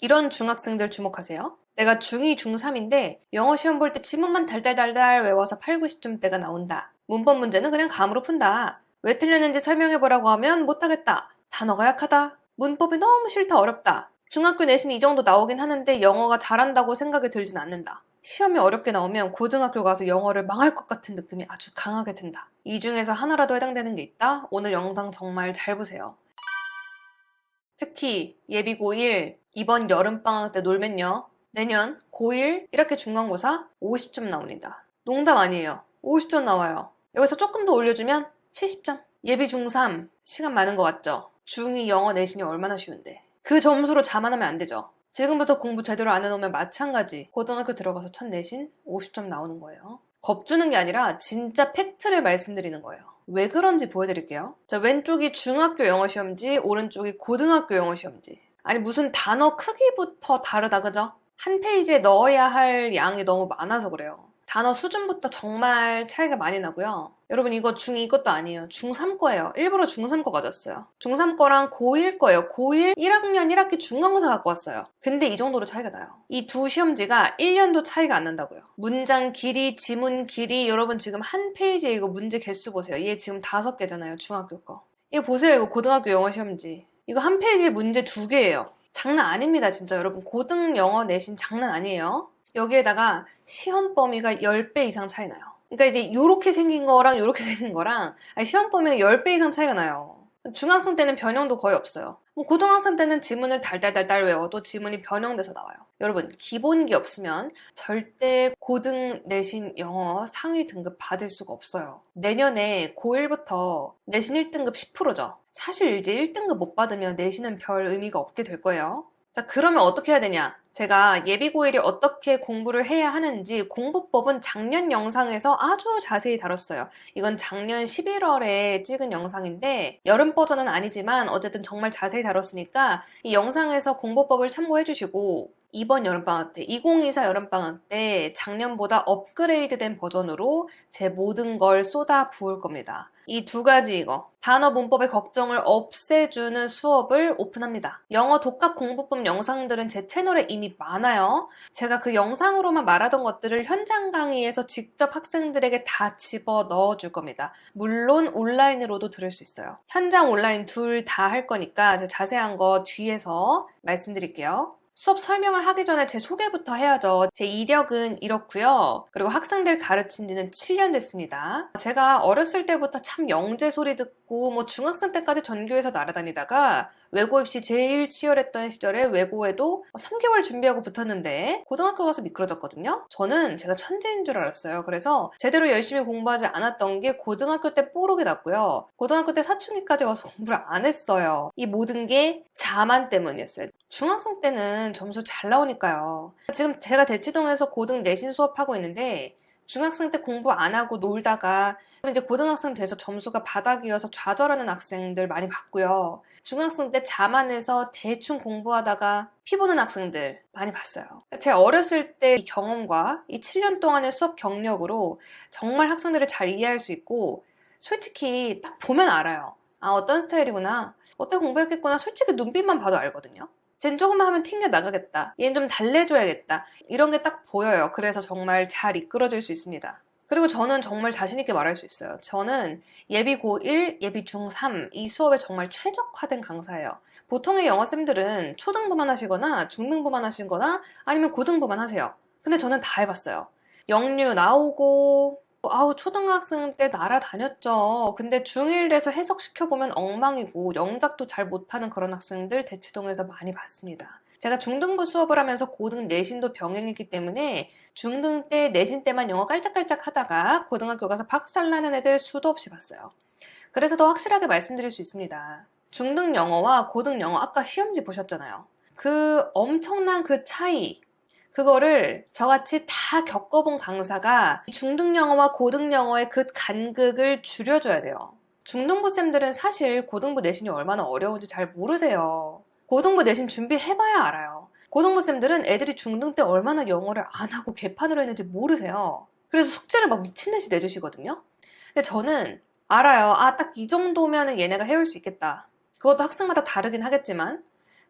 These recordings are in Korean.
이런 중학생들 주목하세요. 내가 중2, 중3인데 영어 시험 볼 때 지문만 달달달달 외워서 8, 90점대가 나온다. 문법 문제는 그냥 감으로 푼다. 왜 틀렸는지 설명해보라고 하면 못하겠다. 단어가 약하다. 문법이 너무 싫다, 어렵다. 중학교 내신 이 정도 나오긴 하는데 영어가 잘한다고 생각이 들진 않는다. 시험이 어렵게 나오면 고등학교 가서 영어를 망할 것 같은 느낌이 아주 강하게 든다. 이 중에서 하나라도 해당되는 게 있다? 오늘 영상 정말 잘 보세요. 특히 예비 고1 이번 여름방학 때 놀면요. 내년 고1 이렇게 중간고사 50점 나옵니다. 농담 아니에요. 50점 나와요. 여기서 조금 더 올려주면 70점. 예비 중3 시간 많은 것 같죠? 중2 영어 내신이 얼마나 쉬운데. 그 점수로 자만하면 안 되죠. 지금부터 공부 제대로 안 해놓으면 마찬가지 고등학교 들어가서 첫 내신 50점 나오는 거예요. 겁주는 게 아니라 진짜 팩트를 말씀드리는 거예요. 왜 그런지 보여드릴게요. 자, 왼쪽이 중학교 영어 시험지, 오른쪽이 고등학교 영어 시험지. 아니 무슨 단어 크기부터 다르다, 그죠? 한 페이지에 넣어야 할 양이 너무 많아서 그래요. 단어 수준부터 정말 차이가 많이 나고요. 여러분 이거 중2 것도 아니에요. 중3 거예요. 일부러 중3 거 가져왔어요. 중3 거랑 고1 거예요. 고1 1학년 1학기 중간고사 갖고 왔어요. 근데 이 정도로 차이가 나요. 이 두 시험지가 1년도 차이가 안 난다고요. 문장 길이, 지문 길이, 여러분 지금 한 페이지에 이거 문제 개수 보세요. 얘 지금 5개잖아요. 중학교 거. 이거 보세요. 이거 고등학교 영어 시험지. 이거 한 페이지에 문제 2개예요. 장난 아닙니다. 진짜 여러분 고등 영어 내신 장난 아니에요. 여기에다가 시험 범위가 10배 이상 차이 나요. 그러니까 이제 요렇게 생긴 거랑 요렇게 생긴 거랑 시험 범위가 10배 이상 차이가 나요. 중학생 때는 변형도 거의 없어요. 고등학생 때는 지문을 달달달달 외워도 지문이 변형돼서 나와요. 여러분 기본기 없으면 절대 고등 내신 영어 상위 등급 받을 수가 없어요. 내년에 고1부터 내신 1등급 10%죠. 사실 이제 1등급 못 받으면 내신은 별 의미가 없게 될 거예요. 자, 그러면 어떻게 해야 되냐? 제가 예비 고1이 어떻게 공부를 해야 하는지 공부법은 작년 영상에서 아주 자세히 다뤘어요. 이건 작년 11월에 찍은 영상인데 여름 버전은 아니지만 어쨌든 정말 자세히 다뤘으니까 이 영상에서 공부법을 참고해 주시고 이번 여름방학 때 2024 여름방학 때 작년보다 업그레이드된 버전으로 제 모든 걸 쏟아 부을 겁니다. 이 두 가지 이거 단어 문법의 걱정을 없애주는 수업을 오픈합니다. 영어 독학 공부법 영상들은 제 채널에 이미 많아요. 제가 그 영상으로만 말하던 것들을 현장 강의에서 직접 학생들에게 다 집어 넣어줄 겁니다. 물론 온라인으로도 들을 수 있어요. 현장 온라인 둘 다 할 거니까 제가 자세한 거 뒤에서 말씀드릴게요. 수업 설명을 하기 전에 제 소개부터 해야죠. 제 이력은 이렇고요. 그리고 학생들 가르친 지는 7년 됐습니다. 제가 어렸을 때부터 참 영재 소리 듣고 중학생 때까지 전교에서 날아다니다가 외고 입시 제일 치열했던 시절에 외고에도 3개월 준비하고 붙었는데 고등학교 가서 미끄러졌거든요. 저는 제가 천재인 줄 알았어요. 그래서 제대로 열심히 공부하지 않았던 게 고등학교 때 뽀록이 났고요. 고등학교 때 사춘기까지 와서 공부를 안 했어요. 이 모든 게 자만 때문이었어요. 중학생 때는 점수 잘 나오니까요. 지금 제가 대치동에서 고등 내신 수업하고 있는데 중학생 때 공부 안 하고 놀다가 이제 고등학생 돼서 점수가 바닥이어서 좌절하는 학생들 많이 봤고요. 중학생 때 자만해서 대충 공부하다가 피 보는 학생들 많이 봤어요. 제 어렸을 때 이 경험과 이 7년 동안의 수업 경력으로 정말 학생들을 잘 이해할 수 있고 솔직히 딱 보면 알아요. 아, 어떤 스타일이구나. 어떻게 공부했겠구나. 솔직히 눈빛만 봐도 알거든요. 쟨 조금만 하면 튕겨 나가겠다. 얘는 좀 달래줘야겠다. 이런 게 딱 보여요. 그래서 정말 잘 이끌어줄 수 있습니다. 그리고 저는 정말 자신있게 말할 수 있어요. 저는 예비 고1, 예비 중3 이 수업에 정말 최적화된 강사예요. 보통의 영어쌤들은 초등부만 하시거나 중등부만 하시거나 아니면 고등부만 하세요. 근데 저는 다 해봤어요. 영유 나오고 초등학생 때 날아다녔죠. 근데 중1 돼서 해석시켜보면 엉망이고 영작도 잘 못하는 그런 학생들 대치동에서 많이 봤습니다. 제가 중등부 수업을 하면서 고등 내신도 병행했기 때문에 중등 때 내신 때만 영어 깔짝깔짝 하다가 고등학교 가서 박살나는 애들 수도 없이 봤어요. 그래서 더 확실하게 말씀드릴 수 있습니다. 중등 영어와 고등 영어 아까 시험지 보셨잖아요. 그 엄청난 그 차이 그거를 저같이 다 겪어본 강사가 중등 영어와 고등 영어의 그 간극을 줄여줘야 돼요. 중등부 쌤들은 사실 고등부 내신이 얼마나 어려운지 잘 모르세요. 고등부 내신 준비해봐야 알아요. 고등부 쌤들은 애들이 중등 때 얼마나 영어를 안 하고 개판으로 했는지 모르세요. 그래서 숙제를 막 미친 듯이 내주시거든요. 근데 저는 알아요. 딱 이 정도면 얘네가 해올 수 있겠다. 그것도 학생마다 다르긴 하겠지만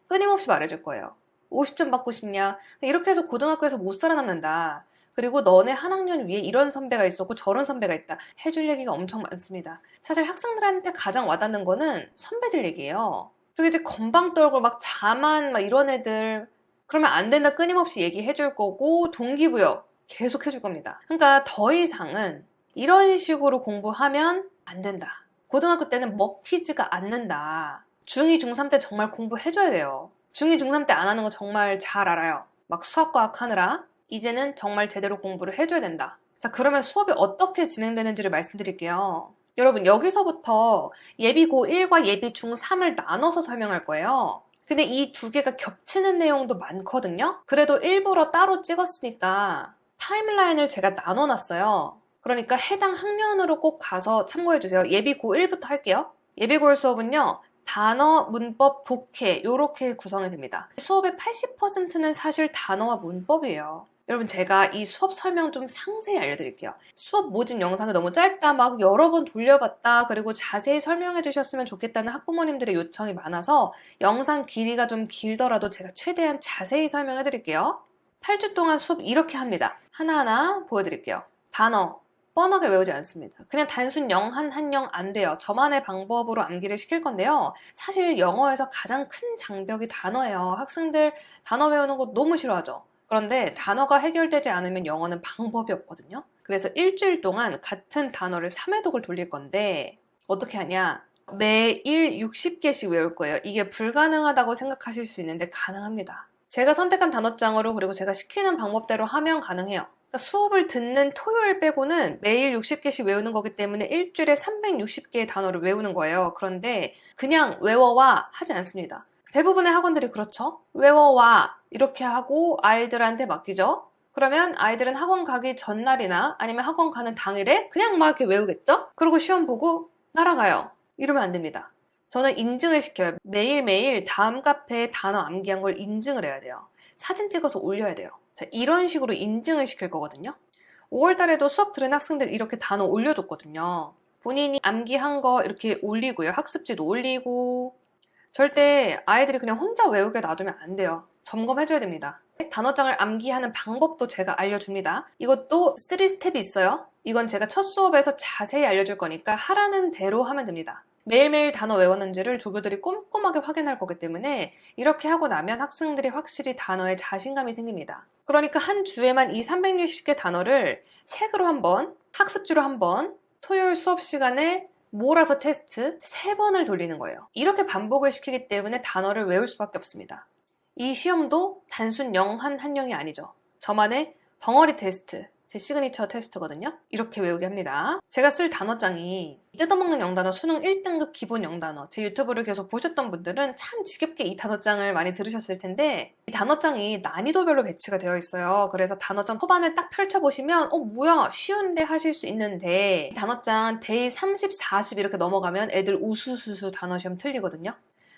끊임없이 말해줄 거예요. 50점 받고 싶냐? 이렇게 해서 고등학교에서 못 살아남는다. 그리고 너네 한 학년 위에 이런 선배가 있었고 저런 선배가 있다. 해줄 얘기가 엄청 많습니다. 사실 학생들한테 가장 와닿는 거는 선배들 얘기예요. 그리고 이제 건방 떨고 막 자만 막 이런 애들 그러면 안 된다 끊임없이 얘기해줄 거고 동기부여 계속 해줄 겁니다. 그러니까 더 이상은 이런 식으로 공부하면 안 된다. 고등학교 때는 먹히지가 않는다. 중2, 중3 때 정말 공부해줘야 돼요. 중2, 중3 때 안 하는 거 정말 잘 알아요. 막 수학과학 하느라 이제는 정말 제대로 공부를 해줘야 된다. 자, 그러면 수업이 어떻게 진행되는지를 말씀드릴게요. 여러분, 여기서부터 예비 고1과 예비 중3을 나눠서 설명할 거예요. 근데 이 두 개가 겹치는 내용도 많거든요. 그래도 일부러 따로 찍었으니까 타임라인을 제가 나눠놨어요. 그러니까 해당 학년으로 꼭 가서 참고해주세요. 예비 고1부터 할게요. 예비 고1 수업은요. 단어, 문법, 독해 이렇게 구성이 됩니다. 수업의 80%는 사실 단어와 문법이에요. 여러분 제가 이 수업 설명 좀 상세히 알려드릴게요. 수업 모집 영상이 너무 짧다, 막 여러 번 돌려봤다, 그리고 자세히 설명해 주셨으면 좋겠다는 학부모님들의 요청이 많아서 영상 길이가 좀 길더라도 제가 최대한 자세히 설명해 드릴게요. 8주 동안 수업 이렇게 합니다. 하나하나 보여드릴게요. 단어 뻔하게 외우지 않습니다. 그냥 단순 영한, 한영 안 돼요. 저만의 방법으로 암기를 시킬 건데요. 사실 영어에서 가장 큰 장벽이 단어예요. 학생들 단어 외우는 거 너무 싫어하죠. 그런데 단어가 해결되지 않으면 영어는 방법이 없거든요. 그래서 일주일 동안 같은 단어를 3회독을 돌릴 건데 어떻게 하냐? 매일 60개씩 외울 거예요. 이게 불가능하다고 생각하실 수 있는데 가능합니다. 제가 선택한 단어장으로 그리고 제가 시키는 방법대로 하면 가능해요. 그러니까 수업을 듣는 토요일 빼고는 매일 60개씩 외우는 거기 때문에 일주일에 360개의 단어를 외우는 거예요. 그런데 그냥 외워와 하지 않습니다. 대부분의 학원들이 그렇죠. 외워와 이렇게 하고 아이들한테 맡기죠. 그러면 아이들은 학원 가기 전날이나 아니면 학원 가는 당일에 그냥 막 이렇게 외우겠죠? 그리고 시험 보고 날아가요. 이러면 안 됩니다. 저는 인증을 시켜요. 매일매일 다음 카페에 단어 암기한 걸 인증을 해야 돼요. 사진 찍어서 올려야 돼요. 자, 이런 식으로 인증을 시킬 거거든요. 5월 달에도 수업 들은 학생들 이렇게 단어 올려줬거든요. 본인이 암기한 거 이렇게 올리고요. 학습지도 올리고. 절대 아이들이 그냥 혼자 외우게 놔두면 안 돼요. 점검해줘야 됩니다. 단어장을 암기하는 방법도 제가 알려줍니다. 이것도 3스텝이 있어요. 이건 제가 첫 수업에서 자세히 알려줄 거니까 하라는 대로 하면 됩니다. 매일매일 단어 외웠는지를 조교들이 꼼꼼하게 확인할 거기 때문에 이렇게 하고 나면 학생들이 확실히 단어에 자신감이 생깁니다. 그러니까 한 주에만 이 360개 단어를 책으로 한 번, 학습지로 한 번, 토요일 수업 시간에 몰아서 테스트 3번을 돌리는 거예요. 이렇게 반복을 시키기 때문에 단어를 외울 수밖에 없습니다. 이 시험도 단순 영한, 한영이 아니죠. 저만의 덩어리 테스트, 제 시그니처 테스트거든요. 이렇게 외우게 합니다. 제가 쓸 단어장이 뜯어먹는 영단어 수능 1등급 기본 영단어, 제 유튜브를 계속 보셨던 분들은 참 지겹게 이 단어장을 많이 들으셨을 텐데 이 단어장이 난이도별로 배치가 되어 있어요. 그래서 단어장 초반에 딱 펼쳐보시면 뭐야 쉬운데 하실 수 있는데 이 단어장 데이 30, 40 이렇게 넘어가면 애들 우수수수 단어 시험 틀리거든요.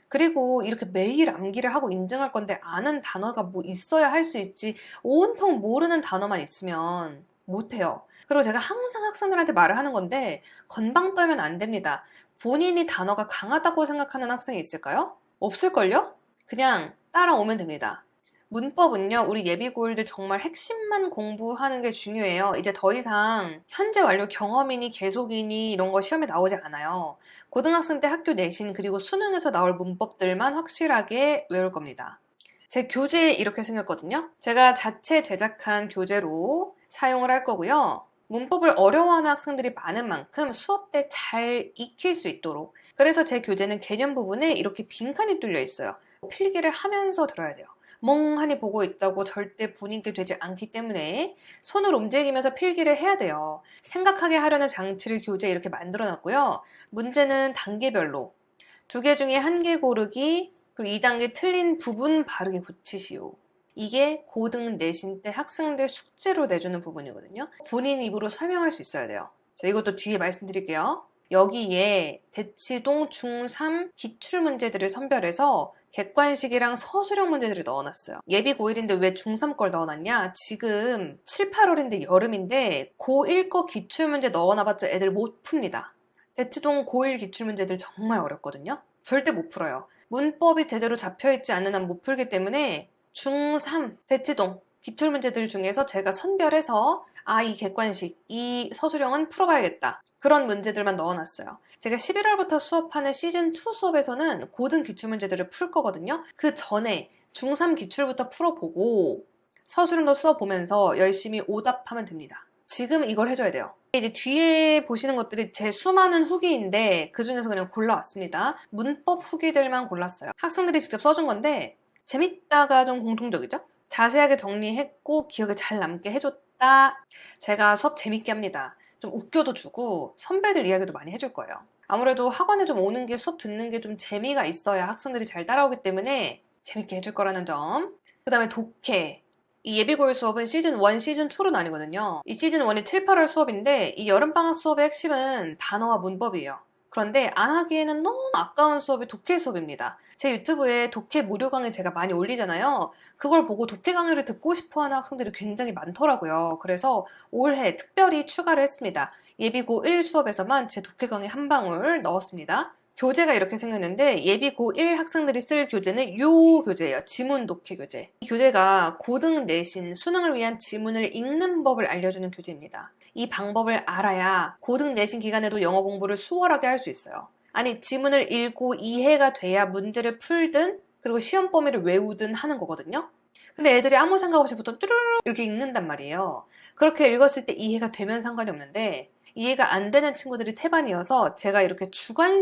그리고 이렇게 매일 암기를 하고 인증할 건데 아는 단어가 뭐 있어야 할 수 있지 온통 모르는 단어만 있으면 못해요. 그리고 제가 항상 학생들한테 말을 하는 건데 건방 떨면 안 됩니다. 본인이 단어가 강하다고 생각하는 학생이 있을까요? 없을걸요? 그냥 따라오면 됩니다. 문법은요, 우리 예비고일들 정말 핵심만 공부하는 게 중요해요. 이제 더 이상 현재 완료 경험이니 계속이니 이런 거 시험에 나오지 않아요. 고등학생 때 학교 내신 그리고 수능에서 나올 문법들만 확실하게 외울 겁니다. 제 교재 이렇게 생겼거든요. 제가 자체 제작한 교재로 사용을 할 거고요. 문법을 어려워하는 학생들이 많은 만큼 수업 때 잘 익힐 수 있도록 그래서 제 교재는 개념 부분에 이렇게 빈칸이 뚫려 있어요. 필기를 하면서 들어야 돼요. 멍하니 보고 있다고 절대 본인께 되지 않기 때문에 손을 움직이면서 필기를 해야 돼요. 생각하게 하려는 장치를 교재에 이렇게 만들어 놨고요. 문제는 단계별로 2개 중에 1개 고르기 그리고 2단계 틀린 부분 바르게 고치시오. 이게 고등 내신 때 학생들 숙제로 내주는 부분이거든요. 본인 입으로 설명할 수 있어야 돼요. 자, 이것도 뒤에 말씀드릴게요. 여기에 대치동 중3 기출문제들을 선별해서 객관식이랑 서술형 문제들을 넣어놨어요. 예비 고1인데 왜 중3 걸 넣어놨냐? 지금 7, 8월인데 여름인데 고1 거 기출문제 넣어놔봤자 애들 못 풉니다. 대치동 고1 기출문제들 정말 어렵거든요. 절대 못 풀어요. 문법이 제대로 잡혀있지 않는 한 못 풀기 때문에 중3 대치동 기출문제들 중에서 제가 선별해서 이 객관식, 이 서술형은 풀어봐야겠다. 그런 문제들만 넣어놨어요. 제가 11월부터 수업하는 시즌2 수업에서는 고등 기출문제들을 풀 거거든요. 그 전에 중3 기출부터 풀어보고 서술형도 써보면서 열심히 오답하면 됩니다. 지금 이걸 해줘야 돼요. 이제 뒤에 보시는 것들이 제 수많은 후기인데 그 중에서 그냥 골라왔습니다. 문법 후기들만 골랐어요. 학생들이 직접 써준 건데 재밌다가 좀 공통적이죠? 자세하게 정리했고 기억에 잘 남게 해줬다. 제가 수업 재밌게 합니다. 좀 웃겨도 주고 선배들 이야기도 많이 해줄 거예요. 아무래도 학원에 좀 오는 게 수업 듣는 게 좀 재미가 있어야 학생들이 잘 따라오기 때문에 재밌게 해줄 거라는 점. 그 다음에 독해. 이 예비고일 수업은 시즌1, 시즌2로 나뉘거든요. 이 시즌1이 7, 8월 수업인데 이 여름방학 수업의 핵심은 단어와 문법이에요. 그런데 안 하기에는 너무 아까운 수업이 독해 수업입니다. 제 유튜브에 독해 무료 강의 제가 많이 올리잖아요. 그걸 보고 독해 강의를 듣고 싶어하는 학생들이 굉장히 많더라고요. 그래서 올해 특별히 추가를 했습니다. 예비고 1 수업에서만 제 독해 강의 한 방울 넣었습니다. 교재가 이렇게 생겼는데 예비 고1 학생들이 쓸 교재는 요 교재예요. 지문 독해 교재. 이 교재가 고등 내신 수능을 위한 지문을 읽는 법을 알려주는 교재입니다. 이 방법을 알아야 고등 내신 기간에도 영어 공부를 수월하게 할 수 있어요. 아니 지문을 읽고 이해가 돼야 문제를 풀든 그리고 시험 범위를 외우든 하는 거거든요. 근데 애들이 아무 생각 없이 보통 뚜루루루 이렇게 읽는단 말이에요. 그렇게 읽었을 때 이해가 되면 상관이 없는데 이해가 안 되는 친구들이 태반이어서 제가 이렇게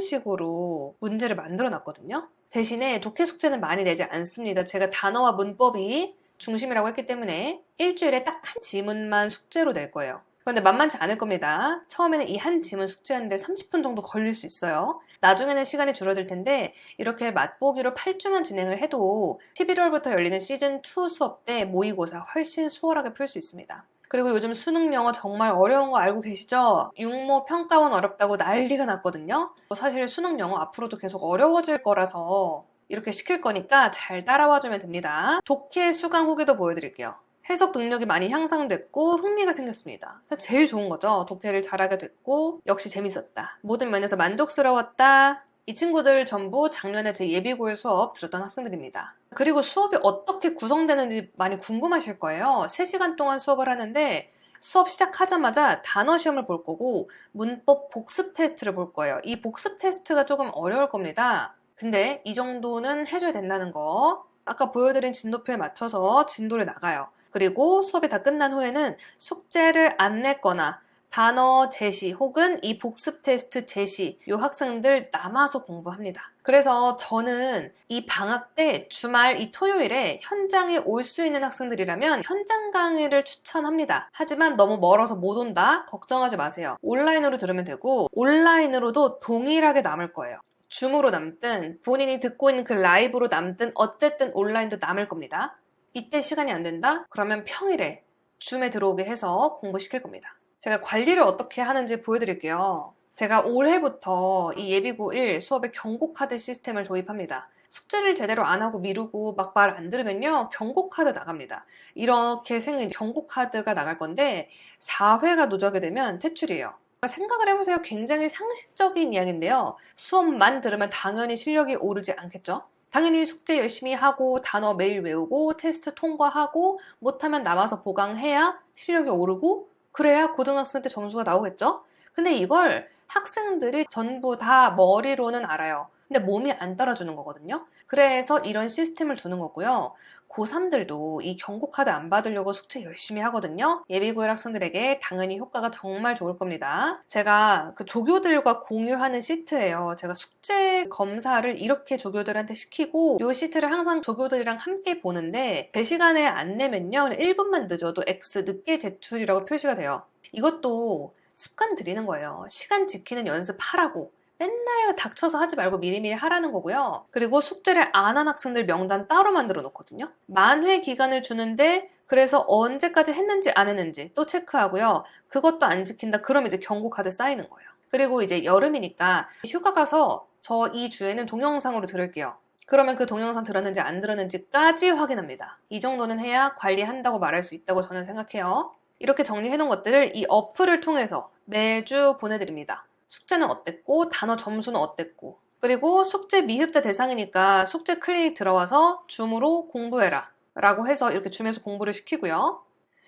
주관식으로 문제를 만들어 놨거든요. 대신에 독해 숙제는 많이 내지 않습니다. 제가 단어와 문법이 중심이라고 했기 때문에 일주일에 딱 한 지문만 숙제로 낼 거예요. 그런데 만만치 않을 겁니다. 처음에는 이 한 지문 숙제하는데 30분 정도 걸릴 수 있어요. 나중에는 시간이 줄어들 텐데 이렇게 맛보기로 8주만 진행을 해도 11월부터 열리는 시즌2 수업 때 모의고사 훨씬 수월하게 풀 수 있습니다. 그리고 요즘 수능 영어 정말 어려운 거 알고 계시죠? 육모 평가원 어렵다고 난리가 났거든요. 사실 수능 영어 앞으로도 계속 어려워질 거라서 이렇게 시킬 거니까 잘 따라와주면 됩니다. 독해 수강 후기도 보여드릴게요. 해석 능력이 많이 향상됐고 흥미가 생겼습니다. 제일 좋은 거죠. 독해를 잘하게 됐고 역시 재밌었다. 모든 면에서 만족스러웠다. 이 친구들 전부 작년에 제 예비고일 수업 들었던 학생들입니다. 그리고 수업이 어떻게 구성되는지 많이 궁금하실 거예요. 3시간 동안 수업을 하는데 수업 시작하자마자 단어 시험을 볼 거고 문법 복습 테스트를 볼 거예요. 이 복습 테스트가 조금 어려울 겁니다. 근데 이 정도는 해줘야 된다는 거. 아까 보여드린 진도표에 맞춰서 진도를 나가요. 그리고 수업이 다 끝난 후에는 숙제를 안 냈거나 단어 제시 혹은 이 복습 테스트 제시 이 학생들 남아서 공부합니다. 그래서 저는 이 방학 때 주말 이 토요일에 현장에 올 수 있는 학생들이라면 현장 강의를 추천합니다. 하지만 너무 멀어서 못 온다? 걱정하지 마세요. 온라인으로 들으면 되고 온라인으로도 동일하게 남을 거예요. 줌으로 남든 본인이 듣고 있는 그 라이브로 남든 어쨌든 온라인도 남을 겁니다. 이때 시간이 안 된다? 그러면 평일에 줌에 들어오게 해서 공부시킬 겁니다. 제가 관리를 어떻게 하는지 보여드릴게요. 제가 올해부터 이 예비고 1 수업에 경고카드 시스템을 도입합니다. 숙제를 제대로 안 하고 미루고 막 말 안 들으면요 경고카드 나갑니다. 이렇게 생긴 경고카드가 나갈 건데 4회가 누적이 되면 퇴출이에요. 생각을 해보세요. 굉장히 상식적인 이야기인데요. 수업만 들으면 당연히 실력이 오르지 않겠죠? 당연히 숙제 열심히 하고 단어 매일 외우고 테스트 통과하고 못하면 남아서 보강해야 실력이 오르고 그래야 고등학생 때 점수가 나오겠죠? 근데 이걸 학생들이 전부 다 머리로는 알아요. 근데 몸이 안 따라주는 거거든요. 그래서 이런 시스템을 두는 거고요. 고3들도 이 경고카드 안 받으려고 숙제 열심히 하거든요. 예비고일 학생들에게 당연히 효과가 정말 좋을 겁니다. 제가 그 조교들과 공유하는 시트예요. 제가 숙제 검사를 이렇게 조교들한테 시키고 이 시트를 항상 조교들이랑 함께 보는데 제 시간에 안 내면요 1분만 늦어도 X 늦게 제출이라고 표시가 돼요. 이것도 습관 들이는 거예요. 시간 지키는 연습하라고. 맨날 닥쳐서 하지 말고 미리미리 하라는 거고요. 그리고 숙제를 안 한 학생들 명단 따로 만들어 놓거든요. 만회 기간을 주는데 그래서 언제까지 했는지 안 했는지 또 체크하고요. 그것도 안 지킨다. 그럼 이제 경고카드 쌓이는 거예요. 그리고 이제 여름이니까 휴가 가서 저 이 주에는 동영상으로 들을게요. 그러면 그 동영상 들었는지 안 들었는지까지 확인합니다. 이 정도는 해야 관리한다고 말할 수 있다고 저는 생각해요. 이렇게 정리해 놓은 것들을 이 어플을 통해서 매주 보내드립니다. 숙제는 어땠고 단어 점수는 어땠고 그리고 숙제 미흡자 대상이니까 숙제 클리닉 들어와서 줌으로 공부해라. 라고 해서 이렇게 줌에서 공부를 시키고요.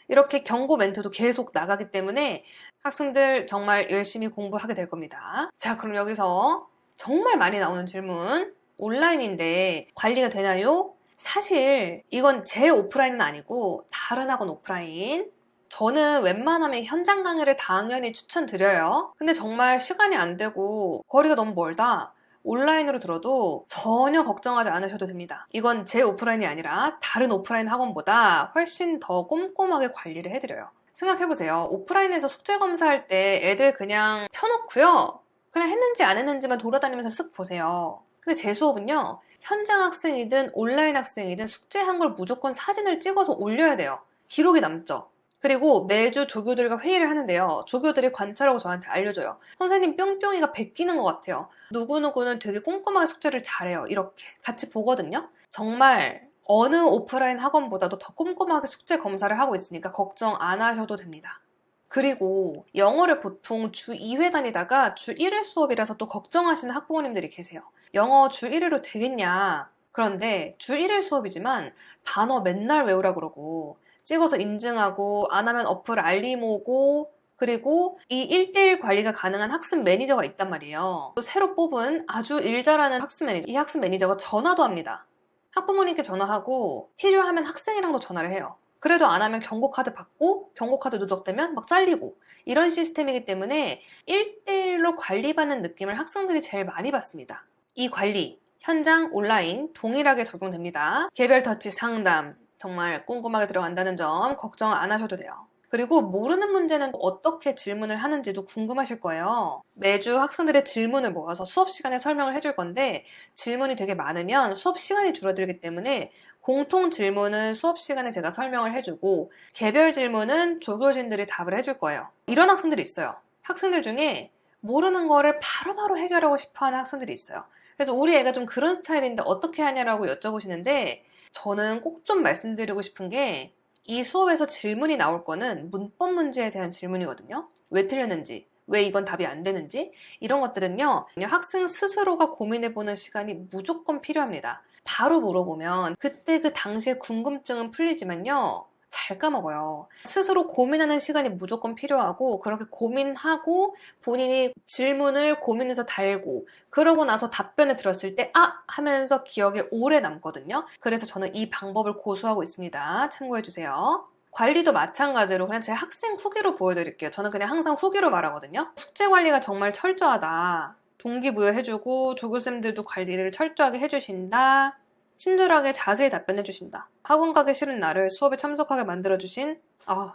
이렇게 경고 멘트도 계속 나가기 때문에 학생들 정말 열심히 공부하게 될 겁니다. 자, 그럼 여기서 정말 많이 나오는 질문. 온라인인데 관리가 되나요? 사실 이건 제 오프라인은 아니고 다른 학원 오프라인. 저는 웬만하면 현장 강의를 당연히 추천드려요. 근데 정말 시간이 안 되고 거리가 너무 멀다. 온라인으로 들어도 전혀 걱정하지 않으셔도 됩니다. 이건 제 오프라인이 아니라 다른 오프라인 학원보다 훨씬 더 꼼꼼하게 관리를 해드려요. 생각해보세요. 오프라인에서 숙제 검사할 때 애들 그냥 펴놓고요. 그냥 했는지 안 했는지만 돌아다니면서 쓱 보세요. 근데 제 수업은요. 현장 학생이든 온라인 학생이든 숙제한 걸 무조건 사진을 찍어서 올려야 돼요. 기록이 남죠. 그리고 매주 조교들과 회의를 하는데요. 조교들이 관찰하고 저한테 알려줘요. 선생님 뿅뿅이가 베끼는 것 같아요. 누구누구는 되게 꼼꼼하게 숙제를 잘해요. 이렇게 같이 보거든요. 정말 어느 오프라인 학원보다도 더 꼼꼼하게 숙제 검사를 하고 있으니까 걱정 안 하셔도 됩니다. 그리고 영어를 보통 주 2회 다니다가 주 1회 수업이라서 또 걱정하시는 학부모님들이 계세요. 영어 주 1회로 되겠냐? 그런데 주 1회 수업이지만 단어 맨날 외우라 그러고 찍어서 인증하고 안 하면 어플 알림 오고 그리고 이 1대1 관리가 가능한 학습 매니저가 있단 말이에요. 또 새로 뽑은 아주 일 잘하는 학습 매니저, 이 학습 매니저가 전화도 합니다. 학부모님께 전화하고 필요하면 학생이랑도 전화를 해요. 그래도 안 하면 경고카드 받고 경고카드 누적되면 막 잘리고 이런 시스템이기 때문에 1대1로 관리받는 느낌을 학생들이 제일 많이 받습니다. 이 관리, 현장, 온라인 동일하게 적용됩니다. 개별 터치 상담, 정말 꼼꼼하게 들어간다는 점 걱정 안 하셔도 돼요. 그리고 모르는 문제는 어떻게 질문을 하는지도 궁금하실 거예요. 매주 학생들의 질문을 모아서 수업 시간에 설명을 해줄 건데 질문이 되게 많으면 수업 시간이 줄어들기 때문에 공통 질문은 수업 시간에 제가 설명을 해주고 개별 질문은 조교진들이 답을 해줄 거예요. 이런 학생들이 있어요. 학생들 중에 모르는 거를 바로바로 해결하고 싶어하는 학생들이 있어요. 그래서 우리 애가 좀 그런 스타일인데 어떻게 하냐라고 여쭤보시는데 저는 꼭 좀 말씀드리고 싶은 게 이 수업에서 질문이 나올 거는 문법 문제에 대한 질문이거든요. 왜 틀렸는지, 왜 이건 답이 안 되는지 이런 것들은요. 학생 스스로가 고민해보는 시간이 무조건 필요합니다. 바로 물어보면 그때 그 당시의 궁금증은 풀리지만요. 잘 까먹어요. 스스로 고민하는 시간이 무조건 필요하고 그렇게 고민하고 본인이 질문을 고민해서 달고 그러고 나서 답변을 들었을 때 하면서 기억에 오래 남거든요. 그래서 저는 이 방법을 고수하고 있습니다. 참고해주세요. 관리도 마찬가지로 그냥 제 학생 후기로 보여드릴게요. 저는 그냥 항상 후기로 말하거든요. 숙제 관리가 정말 철저하다. 동기부여해주고 조교쌤들도 관리를 철저하게 해주신다. 친절하게 자세히 답변해주신다. 학원 가기 싫은 나를 수업에 참석하게 만들어주신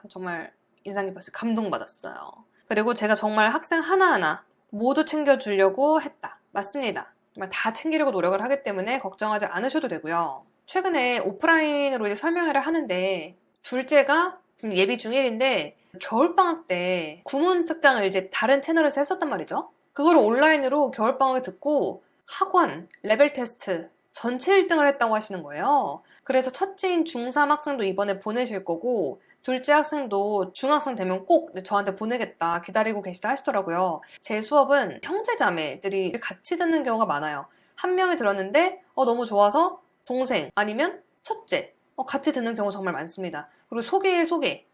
정말 인상 깊었어요. 감동받았어요. 그리고 제가 정말 학생 하나하나 모두 챙겨주려고 했다. 맞습니다. 정말 다 챙기려고 노력을 하기 때문에 걱정하지 않으셔도 되고요. 최근에 오프라인으로 이제 설명회를 하는데 둘째가 지금 예비 중1인데 겨울방학 때 구문 특강을 이제 다른 채널에서 했었단 말이죠. 그거를 온라인으로 겨울방학에 듣고 학원, 레벨 테스트 전체 1등을 했다고 하시는 거예요. 그래서 첫째인 중3 학생도 이번에 보내실 거고 둘째 학생도 중학생 되면 꼭 저한테 보내겠다 기다리고 계시다 하시더라고요. 제 수업은 형제자매들이 같이 듣는 경우가 많아요. 한 명이 들었는데 너무 좋아서 동생 아니면 첫째 같이 듣는 경우 정말 많습니다. 그리고 소개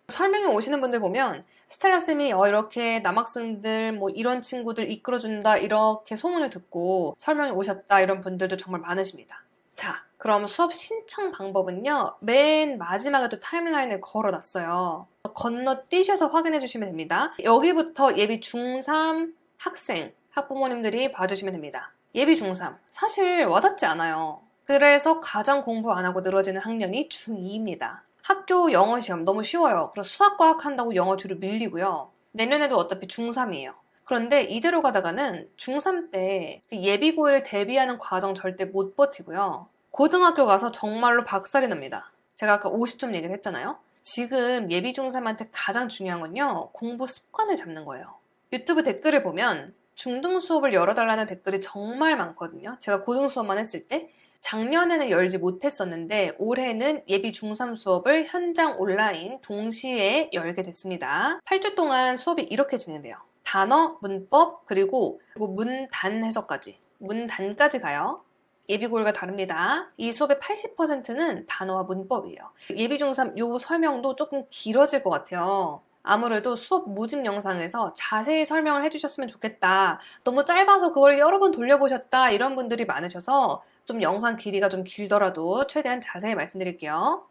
설명회 오시는 분들 보면 스텔라쌤이 이렇게 남학생들 이런 친구들 이끌어준다 이렇게 소문을 듣고 설명회 오셨다 이런 분들도 정말 많으십니다. 자, 그럼 수업 신청 방법은요. 맨 마지막에도 타임라인을 걸어놨어요. 건너뛰셔서 확인해 주시면 됩니다. 여기부터 예비 중3 학생, 학부모님들이 봐주시면 됩니다. 예비 중3 사실 와닿지 않아요. 그래서 가장 공부 안 하고 늘어지는 학년이 중2입니다. 학교 영어 시험 너무 쉬워요. 그래서 수학, 과학 한다고 영어 뒤로 밀리고요. 내년에도 어차피 중3이에요. 그런데 이대로 가다가는 중3 때 예비고일을 대비하는 과정 절대 못 버티고요. 고등학교 가서 정말로 박살이 납니다. 제가 아까 50점 얘기를 했잖아요. 지금 예비 중3한테 가장 중요한 건요. 공부 습관을 잡는 거예요. 유튜브 댓글을 보면 중등 수업을 열어달라는 댓글이 정말 많거든요. 제가 고등 수업만 했을 때 작년에는 열지 못했었는데 올해는 예비 중3 수업을 현장 온라인 동시에 열게 됐습니다. 8주 동안 수업이 이렇게 진행돼요. 단어, 문법, 그리고 문단 해석까지. 문단까지 가요. 예비고일과 다릅니다. 이 수업의 80%는 단어와 문법이에요. 예비 중3 요 설명도 조금 길어질 것 같아요. 아무래도 수업 모집 영상에서 자세히 설명을 해주셨으면 좋겠다. 너무 짧아서 그걸 여러 번 돌려보셨다. 이런 분들이 많으셔서 좀 영상 길이가 좀 길더라도 최대한 자세히 말씀드릴게요.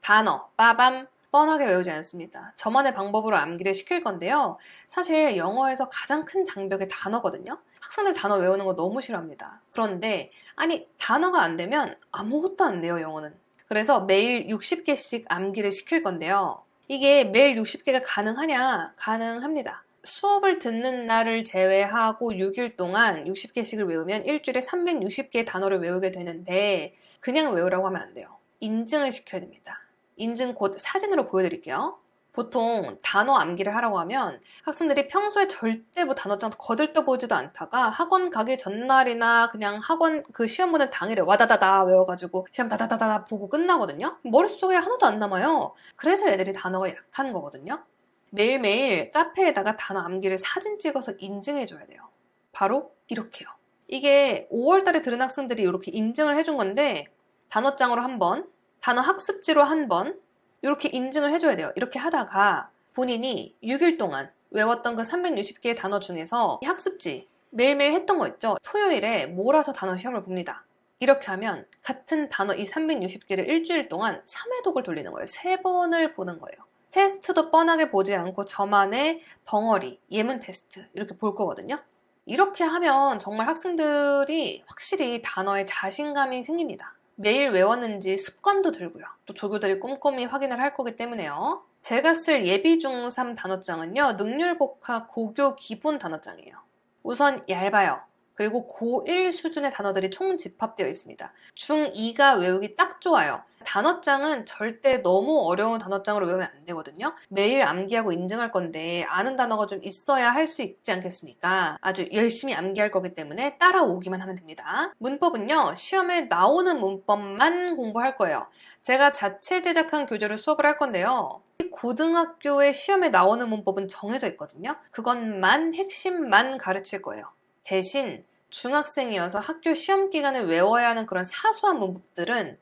단어, 빠밤, 뻔하게 외우지 않습니다. 저만의 방법으로 암기를 시킬 건데요. 사실 영어에서 가장 큰 장벽이 단어거든요. 학생들 단어 외우는 거 너무 싫어합니다. 그런데 아니 단어가 안 되면 아무것도 안 돼요, 영어는. 그래서 매일 60개씩 암기를 시킬 건데요. 이게 매일 60개가 가능하냐? 가능합니다. 수업을 듣는 날을 제외하고 6일 동안 60개씩을 외우면 일주일에 360개의 단어를 외우게 되는데 그냥 외우라고 하면 안 돼요. 인증을 시켜야 됩니다. 인증 곧 사진으로 보여드릴게요. 보통 단어 암기를 하라고 하면 학생들이 평소에 절대 뭐 단어장 거들떠보지도 않다가 학원 가기 전날이나 그냥 학원 그 시험 보는 당일에 와다다다 외워가지고 시험 다다다다 보고 끝나거든요. 머릿속에 하나도 안 남아요. 그래서 애들이 단어가 약한 거거든요. 매일매일 카페에다가 단어 암기를 사진 찍어서 인증해줘야 돼요. 바로 이렇게요. 이게 5월달에 들은 학생들이 이렇게 인증을 해준 건데 단어장으로 한 번, 단어 학습지로 한 번, 이렇게 인증을 해줘야 돼요. 이렇게 하다가 본인이 6일 동안 외웠던 그 360개의 단어 중에서 이 학습지 매일매일 했던 거 있죠? 토요일에 몰아서 단어 시험을 봅니다. 이렇게 하면 같은 단어 이 360개를 일주일 동안 3회독을 돌리는 거예요. 3번을 보는 거예요. 테스트도 뻔하게 보지 않고 저만의 덩어리, 예문 테스트 이렇게 볼 거거든요. 이렇게 하면 정말 학생들이 확실히 단어에 자신감이 생깁니다. 매일 외웠는지 습관도 들고요. 또 조교들이 꼼꼼히 확인을 할 거기 때문에요. 제가 쓸 예비 중3 단어장은요. 능률복화 고교 기본 단어장이에요. 우선 얇아요. 그리고 고1 수준의 단어들이 총 집합되어 있습니다. 중2가 외우기 딱 좋아요. 단어장은 절대 너무 어려운 단어장으로 외우면 안 되거든요. 매일 암기하고 인증할 건데 아는 단어가 좀 있어야 할 수 있지 않겠습니까? 아주 열심히 암기할 거기 때문에 따라오기만 하면 됩니다. 문법은요. 시험에 나오는 문법만 공부할 거예요. 제가 자체 제작한 교재로 수업을 할 건데요. 고등학교의 시험에 나오는 문법은 정해져 있거든요. 그것만 핵심만 가르칠 거예요. 대신 중학생이어서 학교 시험 기간에 외워야 하는 그런 사소한 문법들은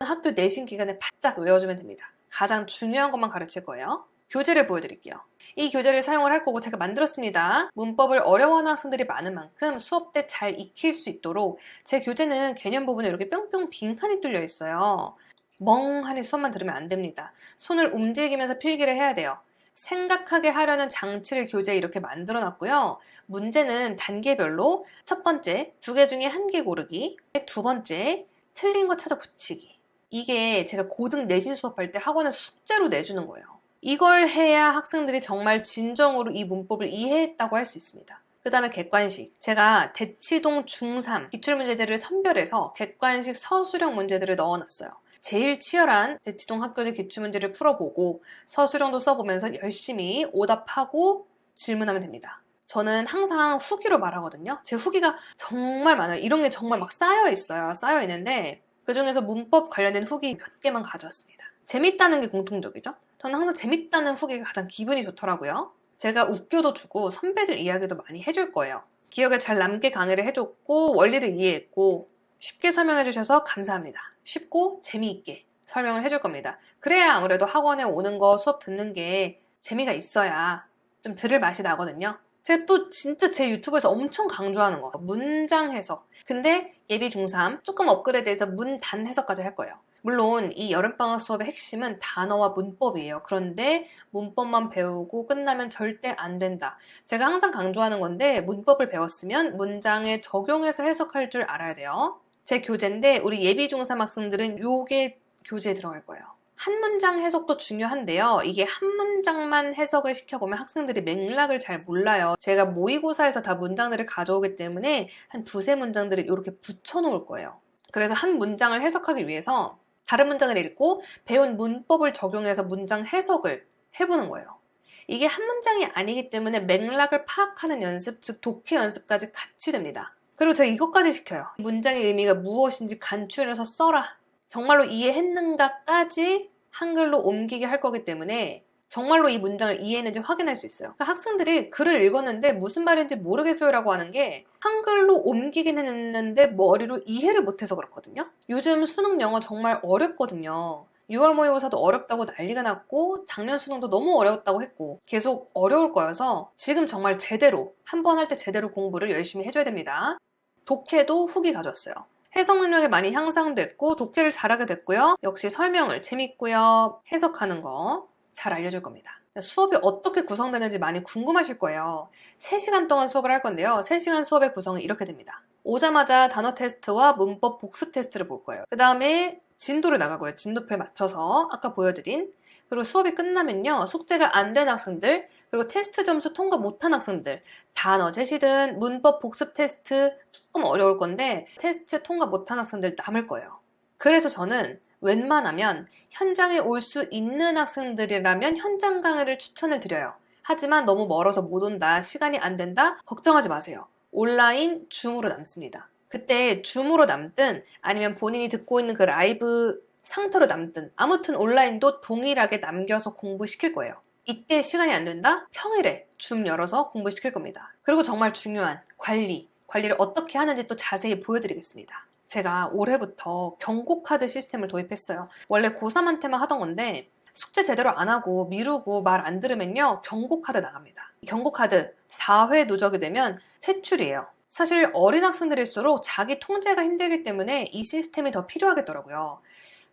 학교 내신 기간에 바짝 외워주면 됩니다. 가장 중요한 것만 가르칠 거예요. 교재를 보여드릴게요. 이 교재를 사용을 할 거고 제가 만들었습니다. 문법을 어려워하는 학생들이 많은 만큼 수업 때 잘 익힐 수 있도록 제 교재는 개념 부분에 이렇게 뿅뿅 빈칸이 뚫려 있어요. 멍하니 수업만 들으면 안 됩니다. 손을 움직이면서 필기를 해야 돼요. 생각하게 하려는 장치를 교재에 이렇게 만들어 놨고요. 문제는 단계별로 첫 번째, 2개 중에 1개 고르기, 두 번째, 틀린 거 찾아 붙이기. 이게 제가 고등 내신 수업할 때 학원에 숙제로 내주는 거예요. 이걸 해야 학생들이 정말 진정으로 이 문법을 이해했다고 할 수 있습니다. 그 다음에 객관식. 제가 대치동 중3 기출문제들을 선별해서 객관식 서술형 문제들을 넣어놨어요. 제일 치열한 대치동 학교들 기출문제를 풀어보고 서술형도 써보면서 열심히 오답하고 질문하면 됩니다. 저는 항상 후기로 말하거든요. 제 후기가 정말 많아요. 이런 게 정말 막 쌓여 있어요. 쌓여 있는데 그중에서 문법 관련된 후기 몇 개만 가져왔습니다. 재밌다는 게 공통적이죠. 저는 항상 재밌다는 후기가 가장 기분이 좋더라고요. 제가 웃겨도 주고 선배들 이야기도 많이 해줄 거예요. 기억에 잘 남게 강의를 해줬고 원리를 이해했고 쉽게 설명해 주셔서 감사합니다. 쉽고 재미있게 설명을 해줄 겁니다. 그래야 아무래도 학원에 오는 거 수업 듣는 게 재미가 있어야 좀 들을 맛이 나거든요. 제가 또 진짜 제 유튜브에서 엄청 강조하는 거 문장 해석. 근데 예비 중3 조금 업그레이드해서 문단 해석까지 할 거예요. 물론 이 여름방학 수업의 핵심은 단어와 문법이에요. 그런데 문법만 배우고 끝나면 절대 안 된다. 제가 항상 강조하는 건데 문법을 배웠으면 문장에 적용해서 해석할 줄 알아야 돼요. 제 교재인데 우리 예비 중3 학생들은 요게 교재에 들어갈 거예요. 한 문장 해석도 중요한데요. 이게 한 문장만 해석을 시켜보면 학생들이 맥락을 잘 몰라요. 제가 모의고사에서 다 문장들을 가져오기 때문에 한 2-3문장들을 이렇게 붙여놓을 거예요. 그래서 한 문장을 해석하기 위해서 다른 문장을 읽고 배운 문법을 적용해서 문장 해석을 해보는 거예요. 이게 한 문장이 아니기 때문에 맥락을 파악하는 연습, 즉 독해 연습까지 같이 됩니다. 그리고 제가 이것까지 시켜요. 문장의 의미가 무엇인지 간추려서 써라. 정말로 이해했는가까지 한글로 옮기게 할 거기 때문에 정말로 이 문장을 이해했는지 확인할 수 있어요. 그러니까 학생들이 글을 읽었는데 무슨 말인지 모르겠어요 라고 하는 게 한글로 옮기긴 했는데 머리로 이해를 못해서 그렇거든요. 요즘 수능 영어 정말 어렵거든요. 6월 모의고사도 어렵다고 난리가 났고 작년 수능도 너무 어려웠다고 했고 계속 어려울 거여서 지금 정말 제대로 한 번 할 때 제대로 공부를 열심히 해줘야 됩니다. 독해도 후기 가져왔어요. 해석 능력이 많이 향상됐고 독해를 잘하게 됐고요. 역시 설명을 재밌고요. 해석하는 거 잘 알려줄 겁니다. 수업이 어떻게 구성되는지 많이 궁금하실 거예요. 3시간 동안 수업을 할 건데요. 3시간 수업의 구성은 이렇게 됩니다. 오자마자 단어 테스트와 문법 복습 테스트를 볼 거예요. 그 다음에 진도를 나가고요. 진도표에 맞춰서 아까 보여드린 그리고 수업이 끝나면요. 숙제가 안 된 학생들 그리고 테스트 점수 통과 못한 학생들 단어 제시든 문법 복습 테스트 조금 어려울 건데 테스트 통과 못한 학생들 남을 거예요. 그래서 저는 웬만하면 현장에 올 수 있는 학생들이라면 현장 강의를 추천을 드려요. 하지만 너무 멀어서 못 온다, 시간이 안 된다, 걱정하지 마세요. 온라인 줌으로 남습니다. 그때 줌으로 남든 아니면 본인이 듣고 있는 그 라이브 상태로 남든 아무튼 온라인도 동일하게 남겨서 공부시킬 거예요. 이때 시간이 안 된다? 평일에 줌 열어서 공부시킬 겁니다. 그리고 정말 중요한 관리를 어떻게 하는지 또 자세히 보여드리겠습니다. 제가 올해부터 경고카드 시스템을 도입했어요. 원래 고3한테만 하던 건데 숙제 제대로 안 하고 미루고 말 안 들으면요 경고카드 나갑니다. 경고카드 4회 누적이 되면 퇴출이에요. 사실 어린 학생들일수록 자기 통제가 힘들기 때문에 이 시스템이 더 필요하겠더라고요.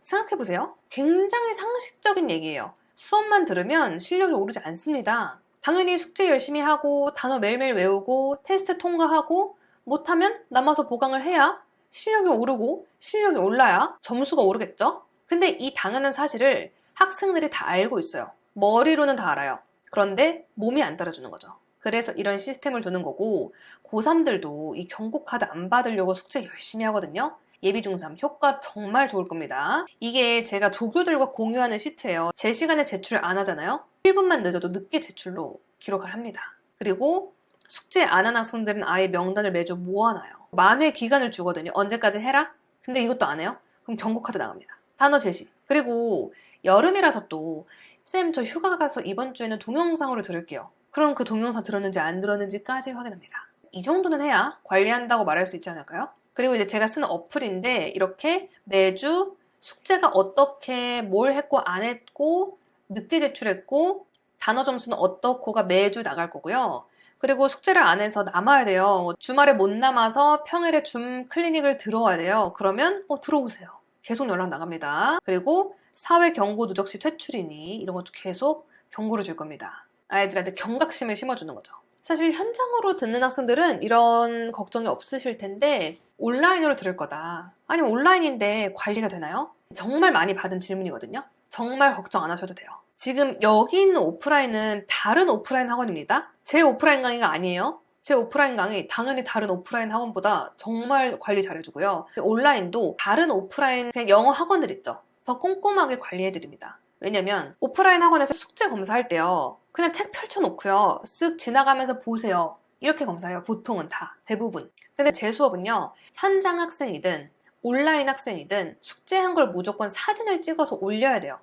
생각해보세요. 굉장히 상식적인 얘기예요. 수업만 들으면 실력이 오르지 않습니다. 당연히 숙제 열심히 하고 단어 매일매일 외우고 테스트 통과하고 못하면 남아서 보강을 해야 실력이 오르고 실력이 올라야 점수가 오르겠죠? 근데 이 당연한 사실을 학생들이 다 알고 있어요. 머리로는 다 알아요. 그런데 몸이 안 따라주는 거죠. 그래서 이런 시스템을 두는 거고 고3들도 이 경고카드 안 받으려고 숙제 열심히 하거든요. 예비 중3 효과 정말 좋을 겁니다. 이게 제가 조교들과 공유하는 시트예요. 제 시간에 제출 안 하잖아요. 1분만 늦어도 늦게 제출로 기록을 합니다. 그리고 숙제 안 한 학생들은 아예 명단을 매주 모아놔요. 만회 기간을 주거든요. 언제까지 해라? 근데 이것도 안 해요? 그럼 경고카드 나갑니다. 단어 제시. 그리고 여름이라서 또 쌤 저 휴가 가서 이번 주에는 동영상으로 들을게요. 그럼 그 동영상 들었는지 안 들었는지까지 확인합니다. 이 정도는 해야 관리한다고 말할 수 있지 않을까요? 그리고 이제 제가 쓰는 어플인데 이렇게 매주 숙제가 어떻게 뭘 했고 안 했고 늦게 제출했고 단어 점수는 어떻고가 매주 나갈 거고요. 그리고 숙제를 안 해서 남아야 돼요. 주말에 못 남아서 평일에 줌 클리닉을 들어와야 돼요. 그러면 들어오세요. 계속 연락 나갑니다. 그리고 사회 경고 누적 시 퇴출이니 이런 것도 계속 경고를 줄 겁니다. 아이들한테 경각심을 심어주는 거죠. 사실 현장으로 듣는 학생들은 이런 걱정이 없으실 텐데 온라인으로 들을 거다. 아니 온라인인데 관리가 되나요? 정말 많이 받은 질문이거든요. 정말 걱정 안 하셔도 돼요. 지금 여기 있는 오프라인은 다른 오프라인 학원입니다. 제 오프라인 강의가 아니에요. 제 오프라인 강의 당연히 다른 오프라인 학원보다 정말 관리 잘해주고요. 온라인도 다른 오프라인 그냥 영어 학원들 있죠. 더 꼼꼼하게 관리해드립니다. 왜냐면 오프라인 학원에서 숙제 검사할 때요. 그냥 책 펼쳐놓고요. 쓱 지나가면서 보세요. 이렇게 검사해요. 보통은 다. 대부분. 근데 제 수업은요. 현장 학생이든 온라인 학생이든 숙제한 걸 무조건 사진을 찍어서 올려야 돼요.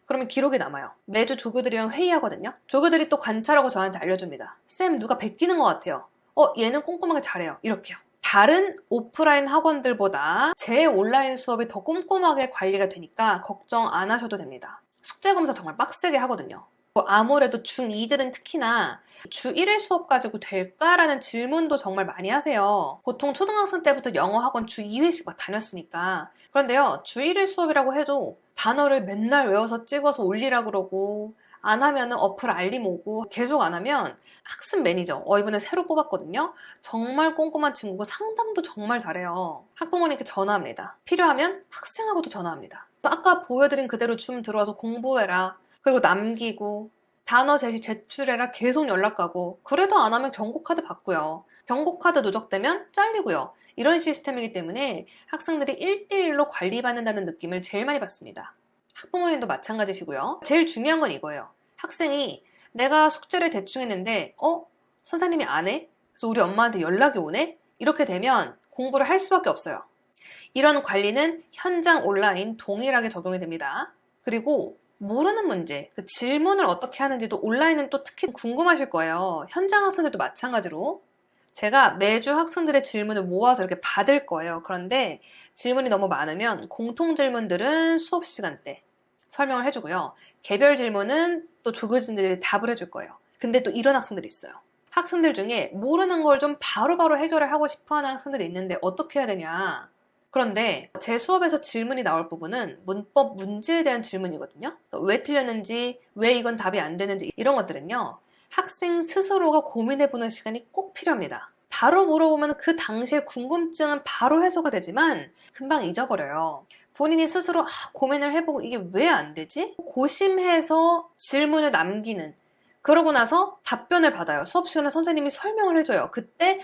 그러면 기록이 남아요. 매주 조교들이랑 회의하거든요. 조교들이 또 관찰하고 저한테 알려줍니다. 쌤 누가 베끼는 것 같아요. 얘는 꼼꼼하게 잘해요. 이렇게요. 다른 오프라인 학원들보다 제 온라인 수업이 더 꼼꼼하게 관리가 되니까 걱정 안 하셔도 됩니다. 숙제 검사 정말 빡세게 하거든요. 아무래도 중2들은 특히나 주1회 수업 가지고 될까라는 질문도 정말 많이 하세요. 보통 초등학생 때부터 영어 학원 주2회씩 막 다녔으니까. 그런데요, 주1회 수업이라고 해도 단어를 맨날 외워서 찍어서 올리라 그러고 안 하면은 어플 알림 오고 계속 안 하면 학습 매니저, 이번에 새로 뽑았거든요. 정말 꼼꼼한 친구고 상담도 정말 잘해요. 학부모님께 전화합니다. 필요하면 학생하고도 전화합니다. 아까 보여드린 그대로 줌 들어와서 공부해라. 그리고 남기고 단어 제시 제출해라 계속 연락 가고 그래도 안 하면 경고카드 받고요. 경고카드 누적되면 잘리고요. 이런 시스템이기 때문에 학생들이 1대1로 관리받는다는 느낌을 제일 많이 받습니다. 학부모님도 마찬가지시고요. 제일 중요한 건 이거예요. 학생이 내가 숙제를 대충 했는데 선생님이 안 해? 그래서 우리 엄마한테 연락이 오네? 이렇게 되면 공부를 할 수밖에 없어요. 이런 관리는 현장 온라인 동일하게 적용이 됩니다. 그리고 모르는 문제, 그 질문을 어떻게 하는지도 온라인은 또 특히 궁금하실 거예요. 현장 학생들도 마찬가지로. 제가 매주 학생들의 질문을 모아서 이렇게 받을 거예요. 그런데 질문이 너무 많으면 공통 질문들은 수업 시간 때 설명을 해주고요. 개별 질문은 또 조교진들이 답을 해줄 거예요. 근데 또 이런 학생들이 있어요. 학생들 중에 모르는 걸 좀 바로바로 해결을 하고 싶어하는 학생들이 있는데 어떻게 해야 되냐. 그런데 제 수업에서 질문이 나올 부분은 문법 문제에 대한 질문이거든요. 그러니까 왜 틀렸는지, 왜 이건 답이 안 되는지 이런 것들은요. 학생 스스로가 고민해보는 시간이 꼭 필요합니다. 바로 물어보면 그 당시의 궁금증은 바로 해소가 되지만 금방 잊어버려요. 본인이 스스로 고민을 해보고 이게 왜 안 되지? 고심해서 질문을 남기는, 그러고 나서 답변을 받아요. 수업 시간에 선생님이 설명을 해줘요. 그때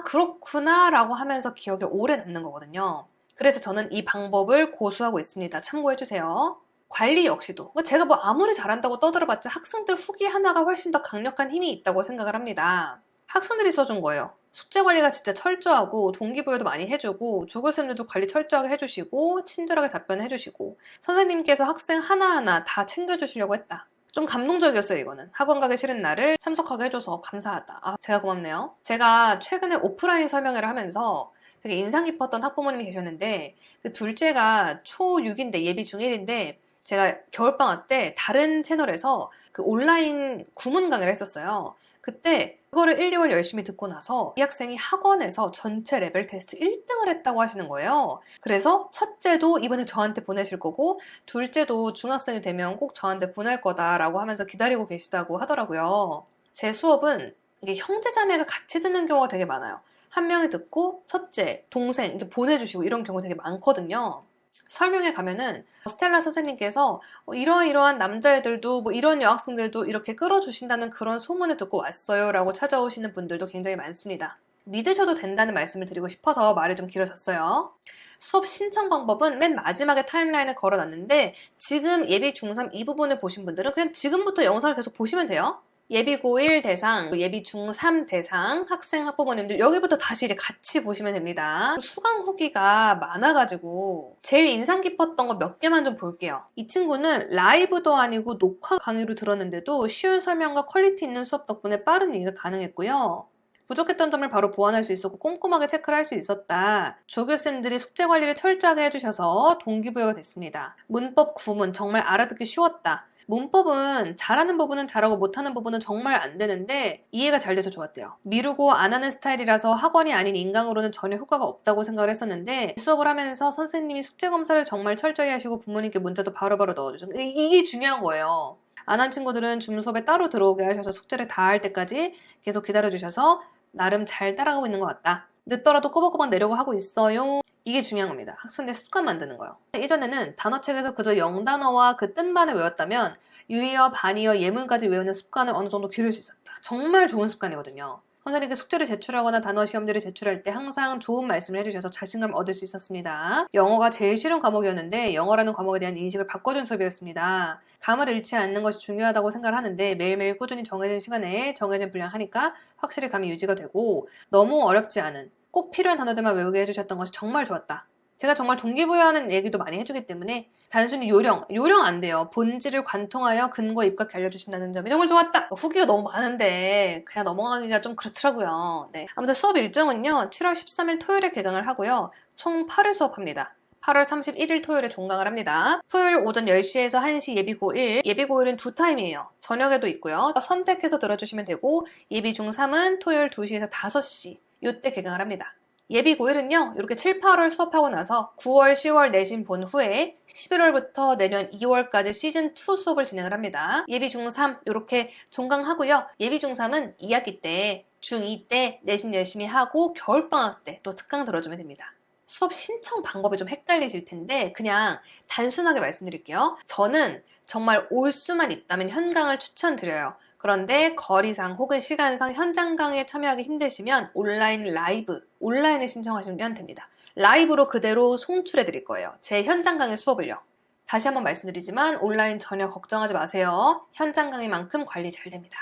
그렇구나 라고 하면서 기억에 오래 남는 거거든요. 그래서 저는 이 방법을 고수하고 있습니다. 참고해주세요. 관리 역시도 제가 뭐 아무리 잘한다고 떠들어봤자 학생들 후기 하나가 훨씬 더 강력한 힘이 있다고 생각을 합니다. 학생들이 써준 거예요. 숙제 관리가 진짜 철저하고 동기부여도 많이 해주고 조교쌤들도 관리 철저하게 해주시고 친절하게 답변해주시고 선생님께서 학생 하나하나 다 챙겨주시려고 했다. 좀 감동적이었어요. 이거는 학원 가기 싫은 나를 참석하게 해줘서 감사하다. 제가 고맙네요. 제가 최근에 오프라인 설명회를 하면서 되게 인상 깊었던 학부모님이 계셨는데 그 둘째가 초6인데 예비 중1인데 제가 겨울방학 때 다른 채널에서 그 온라인 구문 강의를 했었어요. 그때 그거를 1, 2월 열심히 듣고 나서 이 학생이 학원에서 전체 레벨 테스트 1등을 했다고 하시는 거예요. 그래서 첫째도 이번에 저한테 보내실 거고 둘째도 중학생이 되면 꼭 저한테 보낼 거다라고 하면서 기다리고 계시다고 하더라고요. 제 수업은 이게 형제자매가 같이 듣는 경우가 되게 많아요. 한 명이 듣고 첫째, 동생 이렇게 보내주시고 이런 경우 되게 많거든요. 설명회 가면은 스텔라 선생님께서 이러이러한 남자애들도 뭐 이런 여학생들도 이렇게 끌어주신다는 그런 소문을 듣고 왔어요 라고 찾아오시는 분들도 굉장히 많습니다. 믿으셔도 된다는 말씀을 드리고 싶어서 말이 좀 길어졌어요. 수업 신청 방법은 맨 마지막에 타임라인을 걸어놨는데 지금 예비 중3 이 부분을 보신 분들은 그냥 지금부터 영상을 계속 보시면 돼요. 예비 고1 대상, 예비 중3 대상, 학생, 학부모님들 여기부터 다시 이제 같이 보시면 됩니다. 수강 후기가 많아가지고 제일 인상 깊었던 거 몇 개만 좀 볼게요. 이 친구는 라이브도 아니고 녹화 강의로 들었는데도 쉬운 설명과 퀄리티 있는 수업 덕분에 빠른 이해가 가능했고요. 부족했던 점을 바로 보완할 수 있었고 꼼꼼하게 체크를 할 수 있었다. 조교쌤들이 숙제 관리를 철저하게 해주셔서 동기부여가 됐습니다. 문법 구문 정말 알아듣기 쉬웠다. 문법은 잘하는 부분은 잘하고 못하는 부분은 정말 안 되는데 이해가 잘 돼서 좋았대요. 미루고 안 하는 스타일이라서 학원이 아닌 인강으로는 전혀 효과가 없다고 생각을 했었는데 수업을 하면서 선생님이 숙제 검사를 정말 철저히 하시고 부모님께 문자도 바로바로 넣어주죠. 이게 중요한 거예요. 안 한 친구들은 줌 수업에 따로 들어오게 하셔서 숙제를 다 할 때까지 계속 기다려주셔서 나름 잘 따라가고 있는 것 같다. 늦더라도 꼬박꼬박 내려고 하고 있어요. 이게 중요한 겁니다. 학생들 습관 만드는 거예요. 예전에는 단어책에서 그저 영단어와 그 뜻만을 외웠다면 유의어, 반의어, 예문까지 외우는 습관을 어느 정도 기를 수 있었다. 정말 좋은 습관이거든요. 선생님께 숙제를 제출하거나 단어 시험지를 제출할 때 항상 좋은 말씀을 해주셔서 자신감을 얻을 수 있었습니다. 영어가 제일 싫은 과목이었는데 영어라는 과목에 대한 인식을 바꿔준 수업이었습니다. 감을 잃지 않는 것이 중요하다고 생각을 하는데 매일매일 꾸준히 정해진 시간에 정해진 분량 하니까 확실히 감이 유지가 되고 너무 어렵지 않은 꼭 필요한 단어들만 외우게 해주셨던 것이 정말 좋았다. 제가 정말 동기부여하는 얘기도 많이 해주기 때문에 단순히 요령 안 돼요. 본질을 관통하여 근거 입각해 알려주신다는 점이 정말 좋았다. 후기가 너무 많은데 그냥 넘어가기가 좀 그렇더라고요. 네. 아무튼 수업 일정은요. 7월 13일 토요일에 개강을 하고요. 총 8일 수업합니다. 8월 31일 토요일에 종강을 합니다. 토요일 오전 10시에서 1시 예비 고1, 예비 고1은 두 타임이에요. 저녁에도 있고요. 선택해서 들어주시면 되고 예비 중3은 토요일 2시에서 5시 이때 개강을 합니다. 예비 고1은요, 이렇게 7, 8월 수업하고 나서 9월, 10월 내신 본 후에 11월부터 내년 2월까지 시즌2 수업을 진행을 합니다. 예비 중3 이렇게 종강하고요. 예비 중3은 2학기 때, 중2 때 내신 열심히 하고 겨울방학 때 또 특강 들어주면 됩니다. 수업 신청 방법이 좀 헷갈리실 텐데 그냥 단순하게 말씀드릴게요. 저는 정말 올 수만 있다면 현강을 추천드려요. 그런데 거리상 혹은 시간상 현장 강의에 참여하기 힘드시면 온라인을 신청하시면 됩니다. 라이브로 그대로 송출해 드릴 거예요. 제 현장 강의 수업을요. 다시 한번 말씀드리지만 온라인 전혀 걱정하지 마세요. 현장 강의만큼 관리 잘 됩니다.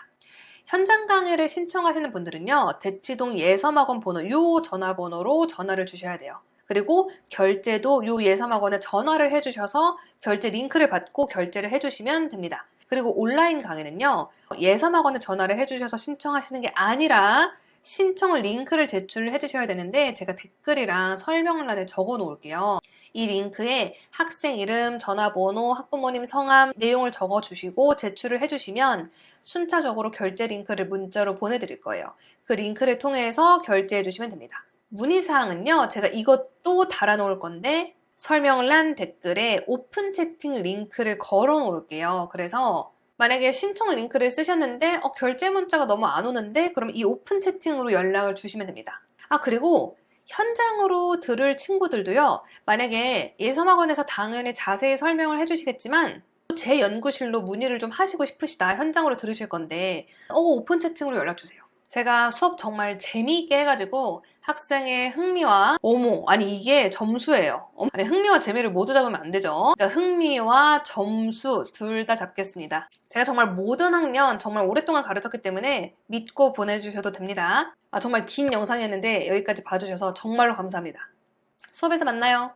현장 강의를 신청하시는 분들은요. 대치동 예섬학원 번호 요 전화번호로 전화를 주셔야 돼요. 그리고 결제도 요 예섬학원에 전화를 해주셔서 결제 링크를 받고 결제를 해주시면 됩니다. 그리고 온라인 강의는요, 예섬학원에 전화를 해주셔서 신청하시는 게 아니라 신청 링크를 제출을 해주셔야 되는데 제가 댓글이랑 설명란에 적어 놓을게요. 이 링크에 학생 이름, 전화번호, 학부모님 성함, 내용을 적어 주시고 제출을 해주시면 순차적으로 결제 링크를 문자로 보내드릴 거예요. 그 링크를 통해서 결제해 주시면 됩니다. 문의사항은요, 제가 이것도 달아놓을 건데 설명란 댓글에 오픈 채팅 링크를 걸어 놓을게요. 그래서 만약에 신청 링크를 쓰셨는데 결제 문자가 너무 안 오는데 그럼 이 오픈 채팅으로 연락을 주시면 됩니다. 그리고 현장으로 들을 친구들도요, 만약에 예섬학원에서 당연히 자세히 설명을 해주시겠지만 제 연구실로 문의를 좀 하시고 싶으시다, 현장으로 들으실 건데 오픈 채팅으로 연락 주세요. 제가 수업 정말 재미있게 해가지고 학생의 흥미와 아니 이게 점수예요. 아니 흥미와 재미를 모두 잡으면 안 되죠. 그러니까 흥미와 점수 둘 다 잡겠습니다. 제가 정말 모든 학년 정말 오랫동안 가르쳤기 때문에 믿고 보내주셔도 됩니다. 정말 긴 영상이었는데 여기까지 봐주셔서 정말로 감사합니다. 수업에서 만나요.